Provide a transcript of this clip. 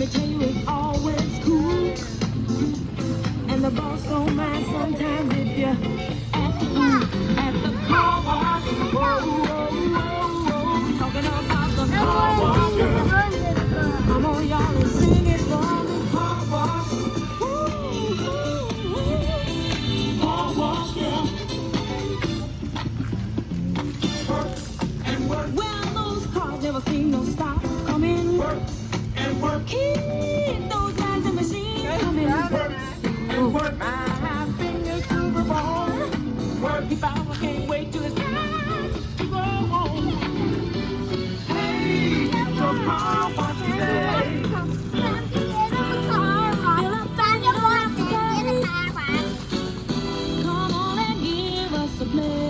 me tell you, it's always cool. And the boss don't mind sometimes if you act the fool at the car wash. Whoa, whoa, whoa, whoa. Talking about the car wash, girl. Come on, y'all, and sing it for me. Car wash. Ooh, ooh, ooh. Car wash, girl. Work and work. Well, those cars never seem no stop coming. Work and work. Keep those guys and machines coming. Work and work. My fingers Super Bowl. Work. If I can't wait till it's time to go home. Hey, it's a car wash day. Come on and give us a play.